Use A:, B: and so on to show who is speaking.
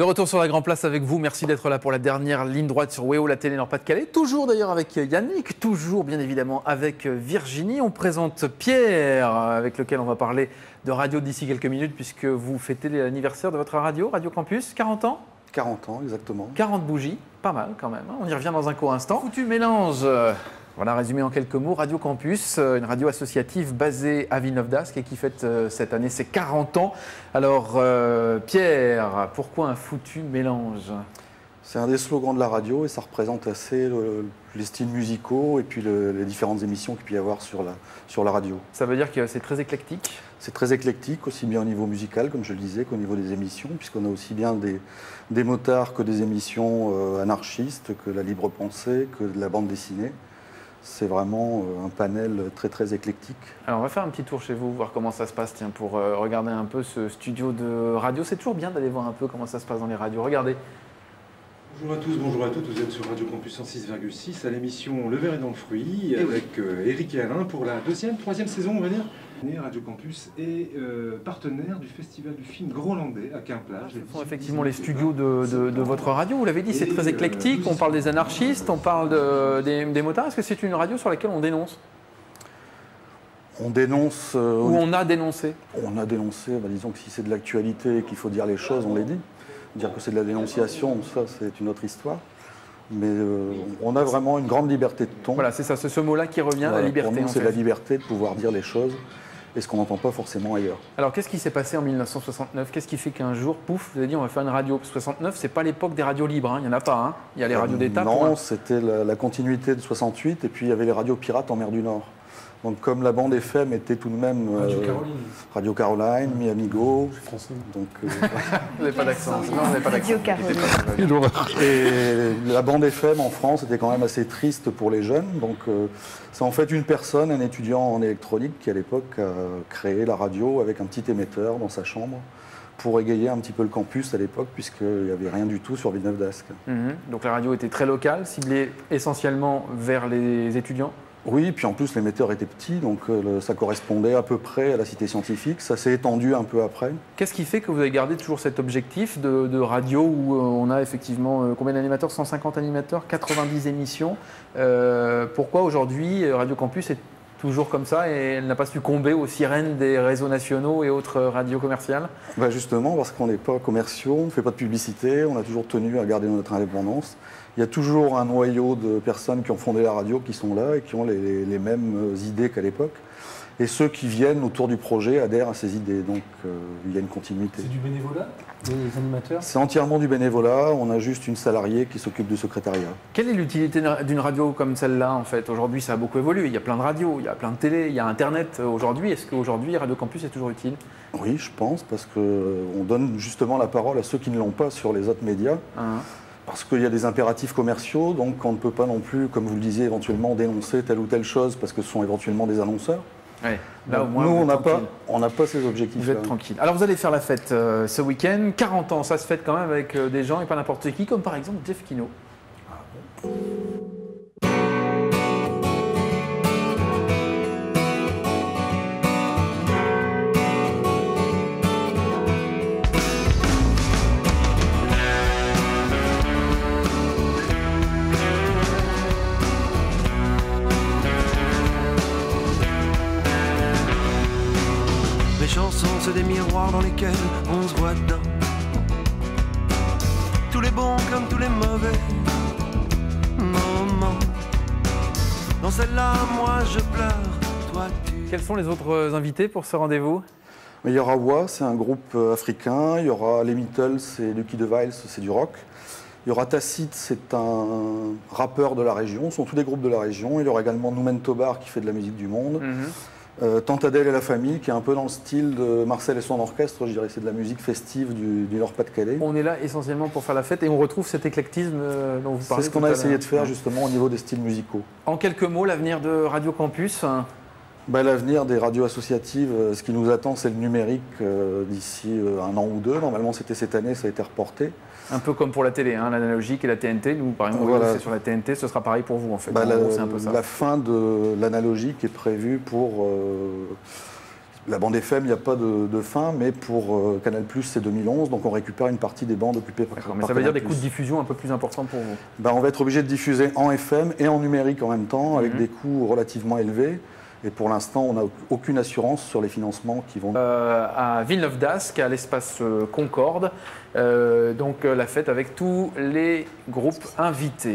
A: De retour sur la Grand Place avec vous, merci d'être là pour la dernière ligne droite sur WEO, la télé Nord-Pas-de-Calais. Toujours d'ailleurs avec Yannick, toujours bien évidemment avec Virginie. On présente Pierre, avec lequel on va parler de radio d'ici quelques minutes, puisque vous fêtez l'anniversaire de votre radio, Radio Campus, 40 ans.
B: 40 ans, exactement.
A: 40 bougies, pas mal quand même, hein. On y revient dans un court instant. Foutu mélange. Voilà, résumé en quelques mots, Radio Campus, une radio associative basée à Villeneuve-d'Ascq et qui fête cette année ses 40 ans. Alors Pierre, pourquoi un foutu mélange?
B: C'est un des slogans de la radio et ça représente assez les styles musicaux et puis les différentes émissions qu'il peut y avoir sur la radio.
A: Ça veut dire que c'est très éclectique?
B: C'est très éclectique, aussi bien au niveau musical, comme je le disais, qu'au niveau des émissions, puisqu'on a aussi bien des motards que des émissions anarchistes, que la libre pensée, que de la bande dessinée. C'est vraiment un panel très très éclectique.
A: Alors on va faire un petit tour chez vous, voir comment ça se passe, tiens, pour regarder un peu ce studio de radio. C'est toujours bien d'aller voir un peu comment ça se passe dans les radios. Regardez.
C: Bonjour à tous, bonjour à toutes, vous êtes sur Radio Campus 106,6 à l'émission Le Verre est dans le fruit avec Eric et Alain pour la troisième saison on va dire. Radio Campus est partenaire du Festival du film Grolandais à Quimplage.
A: Ce sont effectivement les studios de votre radio, vous l'avez dit, c'est très éclectique, on parle des anarchistes, on parle des motards. Est-ce que c'est une radio sur laquelle on dénonce?
B: On dénonce...
A: Ou on a dénoncé?
B: On a dénoncé, disons que si c'est de l'actualité et qu'il faut dire les choses, on les dit. Dire que c'est de la dénonciation, ça c'est une autre histoire. Mais on a vraiment une grande liberté de ton.
A: Voilà, c'est ça, c'est ce mot-là qui revient, la liberté.
B: Pour nous, c'est la liberté de pouvoir dire les choses et ce qu'on n'entend pas forcément ailleurs.
A: Alors, qu'est-ce qui s'est passé en 1969? Qu'est-ce qui fait qu'un jour, pouf, vous avez dit on va faire une radio? Parce que 69, c'est pas l'époque des radios libres, hein. Il n'y en a pas. Hein. Il y a les radios d'État.
B: Non, c'était la continuité de 68 et puis il y avait les radios pirates en mer du Nord. Donc comme la bande FM était tout de même Radio Caroline, Miamigo, donc
A: vous n'avez pas d'accent. Non, vous n'avez pas d'accent.
B: Et la bande FM en France était quand même assez triste pour les jeunes. Donc c'est en fait une personne, un étudiant en électronique qui à l'époque a créé la radio avec un petit émetteur dans sa chambre pour égayer un petit peu le campus à l'époque, puisqu'il n'y avait rien du tout sur Villeneuve-d'Ascq.
A: Donc la radio était très locale, ciblée essentiellement vers les étudiants?
B: Oui, puis en plus l'émetteur était petit, donc ça correspondait à peu près à la cité scientifique. Ça s'est étendu un peu après.
A: Qu'est-ce qui fait que vous avez gardé toujours cet objectif de radio où on a effectivement combien d'animateurs? 150 animateurs, 90 émissions. Pourquoi aujourd'hui Radio Campus est toujours comme ça et elle n'a pas succombé aux sirènes des réseaux nationaux et autres radios commerciales?
B: Justement parce qu'on n'est pas commerciaux, on ne fait pas de publicité, on a toujours tenu à garder notre indépendance. Il y a toujours un noyau de personnes qui ont fondé la radio qui sont là et qui ont les mêmes idées qu'à l'époque. Et ceux qui viennent autour du projet adhèrent à ces idées. Donc il y a une continuité.
D: C'est du bénévolat, les animateurs?
B: C'est entièrement du bénévolat. On a juste une salariée qui s'occupe du secrétariat.
A: Quelle est l'utilité d'une radio comme celle-là en fait? Aujourd'hui, ça a beaucoup évolué. Il y a plein de radios, il y a plein de télé, il y a Internet aujourd'hui. Est-ce qu'aujourd'hui, Radio Campus est toujours utile?
B: Oui, je pense, parce qu'on donne justement la parole à ceux qui ne l'ont pas sur les autres médias. Parce qu'il y a des impératifs commerciaux, donc on ne peut pas non plus, comme vous le disiez, éventuellement dénoncer telle ou telle chose parce que ce sont éventuellement des annonceurs.
A: Ouais, là, au moins,
B: nous, on n'a pas ces objectifs.
A: Vous êtes tranquille. Alors, vous allez faire la fête ce week-end. 40 ans, ça se fête quand même avec des gens et pas n'importe qui, comme par exemple Jeff Kino.
E: C'est des miroirs dans lesquels on se voit dedans. Tous les bons comme tous les mauvais moments. Dans celle-là, moi je pleure, toi tu...
A: Quels sont les autres invités pour ce rendez-vous?
B: Il y aura Wa, c'est un groupe africain. Il y aura les Beatles, c'est Lucky DeVille, c'est du rock. Il y aura Tacite, c'est un rappeur de la région. Ce sont tous des groupes de la région. Il y aura également Noumen Tobar qui fait de la musique du monde. Tante Adèle et la famille, qui est un peu dans le style de Marcel et son orchestre, je dirais, c'est de la musique festive du Nord-Pas-de-Calais.
A: On est là essentiellement pour faire la fête et on retrouve cet éclectisme dont vous parlez.
B: C'est ce qu'on a essayé de faire justement au niveau des styles musicaux.
A: En quelques mots, l'avenir de Radio Campus?
B: L'avenir des radios associatives, ce qui nous attend, c'est le numérique d'ici un an ou deux. Normalement, c'était cette année, ça a été reporté.
A: Un peu comme pour la télé, hein, l'analogique et la TNT. Nous, par exemple, c'est sur la TNT, ce sera pareil pour vous en fait.
B: C'est un peu ça. La fin de l'analogique est prévue pour La bande FM, il n'y a pas de fin, mais pour Canal+, c'est 2011, donc on récupère une partie des bandes occupées par
A: Mais ça veut dire des coûts de diffusion un peu plus importants pour vous?
B: Ben, on va être obligé de diffuser en FM et en numérique en même temps, avec des coûts relativement élevés. Et pour l'instant, on n'a aucune assurance sur les financements qui vont...
A: À Villeneuve d'Ascq, à l'espace Concorde, donc la fête avec tous les groupes invités.